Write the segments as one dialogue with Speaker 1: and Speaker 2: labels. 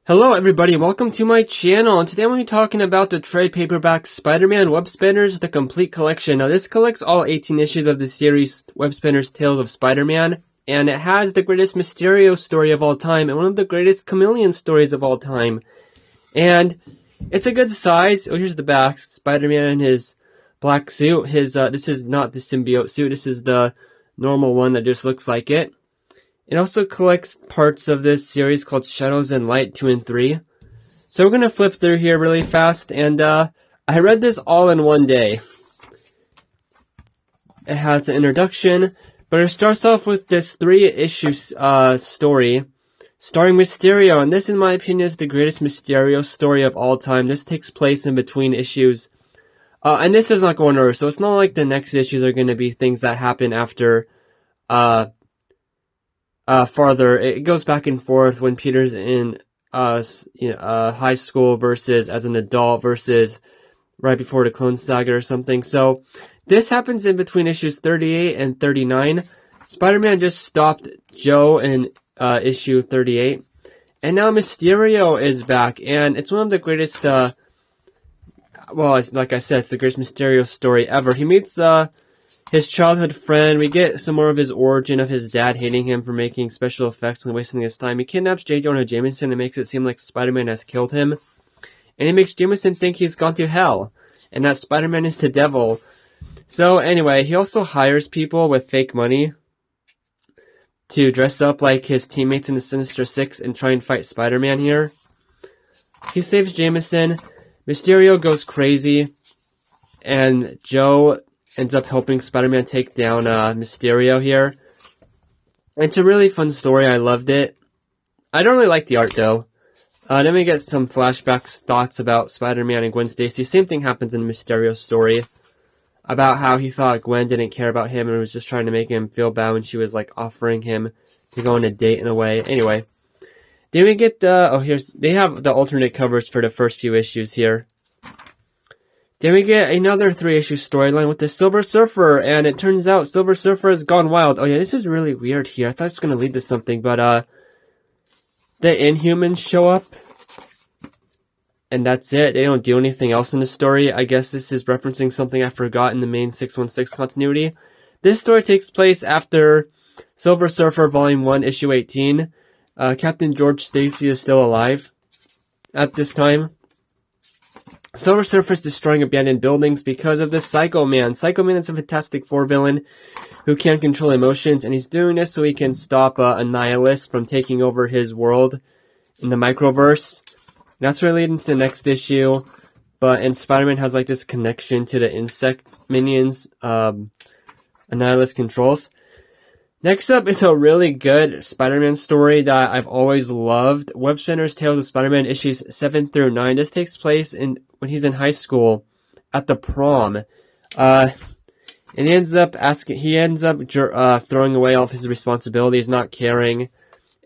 Speaker 1: Hello everybody, welcome to my channel, and today I'm going to be talking about the trade paperback Spider-Man Webspinners, the complete collection. Now this collects all 18 issues of the series Webspinners Tales of Spider-Man, and it has the greatest Mysterio story of all time, and one of the greatest Chameleon stories of all time. And it's a good size. Oh, here's the back. Spider-Man in his black suit. This is not the symbiote suit, this is the normal one that just looks like it. It also collects parts of this series called Shadows and Light 2 and 3. So we're going to flip through here really fast, and I read this all in one day. It has an introduction, but it starts off with this 3-issue story starring Mysterio, and this in my opinion is the greatest Mysterio story of all time. This takes place in between issues, and this is not going over, so it's not like the next issues are going to be things that happen after farther. It goes back and forth when Peter's in high school versus as an adult versus right before the Clone Saga or something. So this happens in between issues 38 and 39. Spider-Man just stopped Joe in issue 38, and now Mysterio is back, and it's one of the greatest. Like I said, it's the greatest Mysterio story ever. He meets his childhood friend. We get some more of his origin of his dad hating him for making special effects and wasting his time. He kidnaps J. Jonah Jameson and makes it seem like Spider-Man has killed him. And he makes Jameson think he's gone to hell, and that Spider-Man is the devil. So anyway, he also hires people with fake money to dress up like his teammates in the Sinister Six and try and fight Spider-Man here. He saves Jameson. Mysterio goes crazy, and Joe ends up helping Spider-Man take down Mysterio here. It's a really fun story. I loved it. I don't really like the art though. Then we get some flashbacks, thoughts about Spider-Man and Gwen Stacy. Same thing happens in the Mysterio story about how he thought Gwen didn't care about him and was just trying to make him feel bad when she was like offering him to go on a date in a way. Anyway, then we get they have the alternate covers for the first few issues here. Then we get another 3-issue storyline with the Silver Surfer, and it turns out Silver Surfer has gone wild. Oh yeah, this is really weird here. I thought it was going to lead to something, but the Inhumans show up, and that's it. They don't do anything else in the story. I guess this is referencing something I forgot in the main 616 continuity. This story takes place after Silver Surfer Volume 1, Issue 18. Captain George Stacy is still alive at this time. Silver Surfer is destroying abandoned buildings because of the Psycho Man. Psycho Man is a Fantastic Four villain who can't control emotions, and he's doing this so he can stop a nihilist from taking over his world in the microverse. That's related to the next issue, and Spider-Man has like this connection to the insect minions Annihilus controls. Next up is a really good Spider-Man story that I've always loved. Webspinners Tales of Spider-Man issues 7 through 9. This takes place when he's in high school at the prom. And he ends up throwing away all of his responsibilities, not caring.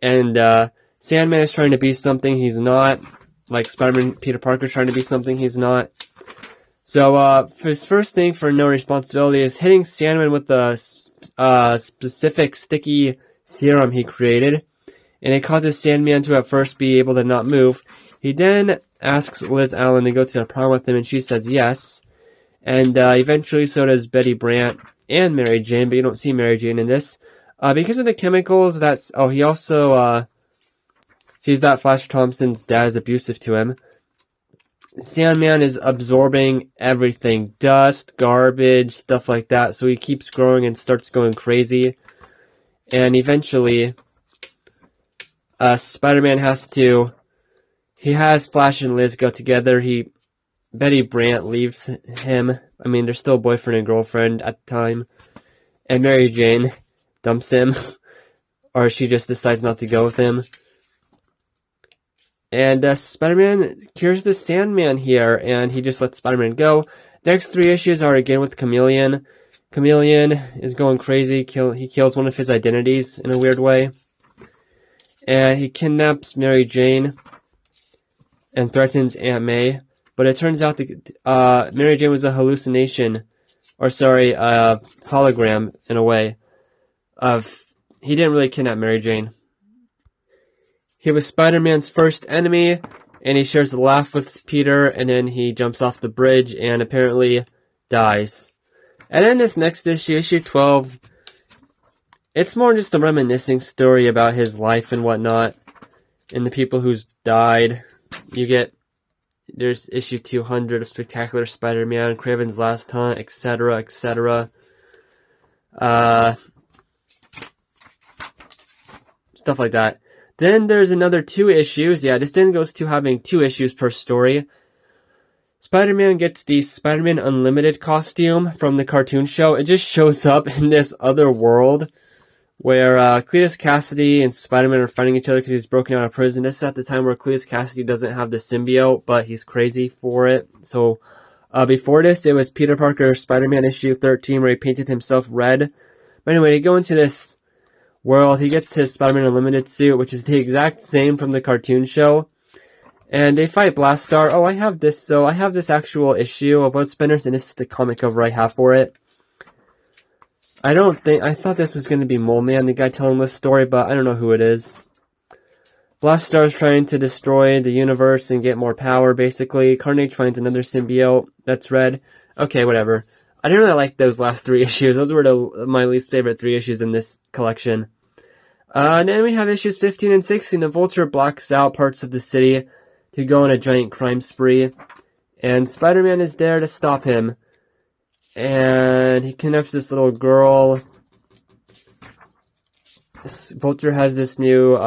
Speaker 1: And Sandman is trying to be something he's not. Like Spider-Man Peter Parker trying to be something he's not. So, his first thing for no responsibility is hitting Sandman with a specific sticky serum he created, and it causes Sandman to at first be able to not move. He then asks Liz Allen to go to the prom with him, and she says yes. And eventually so does Betty Brant and Mary Jane, but you don't see Mary Jane in this. Because of the chemicals, he also sees that Flash Thompson's dad is abusive to him. Sandman is absorbing everything, dust, garbage, stuff like that, so he keeps growing and starts going crazy. And eventually, Spider-Man has Flash and Liz go together. Betty Brant leaves him. I mean, they're still boyfriend and girlfriend at the time. And Mary Jane dumps him, or she just decides not to go with him. And Spider-Man cures the Sandman here, and he just lets Spider-Man go. The next 3 issues are again with Chameleon. Chameleon is going crazy. He kills one of his identities in a weird way. And he kidnaps Mary Jane and threatens Aunt May. But it turns out Mary Jane was a hallucination. Hologram in a way. He didn't really kidnap Mary Jane. He was Spider-Man's first enemy, and he shares a laugh with Peter, and then he jumps off the bridge and apparently dies. And then this next issue, issue 12, it's more just a reminiscing story about his life and whatnot, and the people who's died. There's issue 200 of Spectacular Spider-Man, Kraven's Last Hunt, etc., etc. Stuff like that. Then there's another 2 issues. Yeah, this then goes to having 2 issues per story. Spider-Man gets the Spider-Man Unlimited costume from the cartoon show. It just shows up in this other world where Cletus Cassidy and Spider-Man are fighting each other because he's broken out of prison. This is at the time where Cletus Cassidy doesn't have the symbiote, but he's crazy for it. So before this, it was Peter Parker Spider-Man issue 13 where he painted himself red. But anyway, to go into this world, he gets his Spider-Man Unlimited suit, which is the exact same from the cartoon show. And they fight Blastar. Oh, I have this. So I have this actual issue of Webspinners, and this is the comic cover I have for it. I thought this was going to be Mole Man, the guy telling this story, but I don't know who it is. Blastar is trying to destroy the universe and get more power, basically. Carnage finds another symbiote that's red. Okay, whatever. I didn't really like those last 3 issues. Those were my least favorite 3 issues in this collection. And then we have issues 15 and 16. The Vulture blocks out parts of the city to go on a giant crime spree. And Spider-Man is there to stop him. And he kidnaps this little girl. Vulture has this new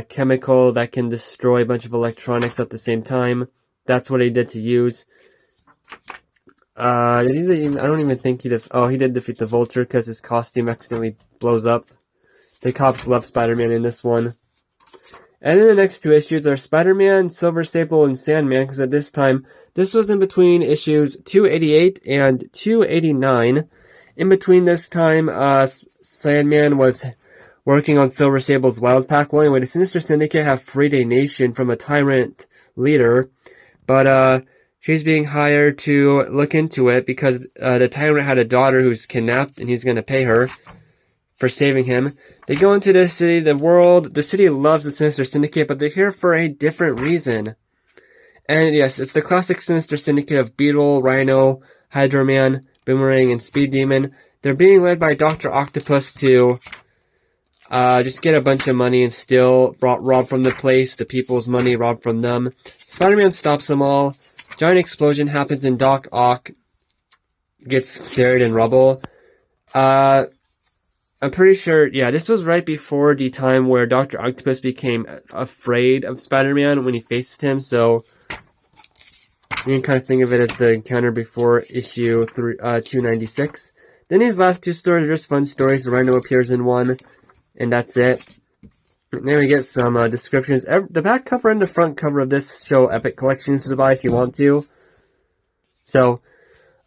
Speaker 1: chemical that can destroy a bunch of electronics at the same time. That's what he did to use. I don't even think he did defeat the Vulture because his costume accidentally blows up. The cops love Spider-Man in this one. And in the next 2 issues are Spider-Man, Silver Sable, and Sandman, because at this time, this was in between issues 288 and 289. In between this time, Sandman was working on Silver Sable's Wild Pack. Well, anyway, the Sinister Syndicate have freed a nation from a tyrant leader, but she's being hired to look into it because the tyrant had a daughter who's kidnapped, and he's going to pay her for saving him. They go into the city, the city loves the Sinister Syndicate, but they're here for a different reason. And yes, it's the classic Sinister Syndicate of Beetle, Rhino, Hydro Man, Boomerang, and Speed Demon. They're being led by Dr. Octopus to just get a bunch of money and steal, rob from the place, the people's money, rob from them. Spider-Man stops them all. Giant explosion happens and Doc Ock gets buried in rubble. I'm pretty sure, yeah, this was right before the time where Dr. Octopus became afraid of Spider-Man when he faced him, so you can kind of think of it as the encounter before issue 296. Then these last 2 stories are just fun stories. Rhino appears in one, and that's it. And then we get some descriptions. The back cover and the front cover of this show Epic Collections to buy if you want to. So,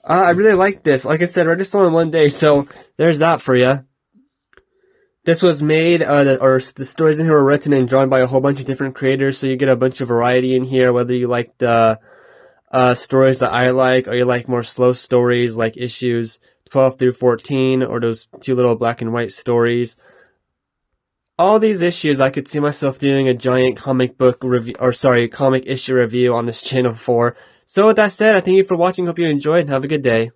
Speaker 1: I really like this. Like I said, I just saw in one day, so there's that for you. This was made, or the stories in here were written and drawn by a whole bunch of different creators, so you get a bunch of variety in here, whether you like the stories that I like, or you like more slow stories like issues 12 through 14, or those 2 little black and white stories. All these issues, I could see myself doing a giant comic issue review on this channel for. So with that said, I thank you for watching, hope you enjoyed, and have a good day.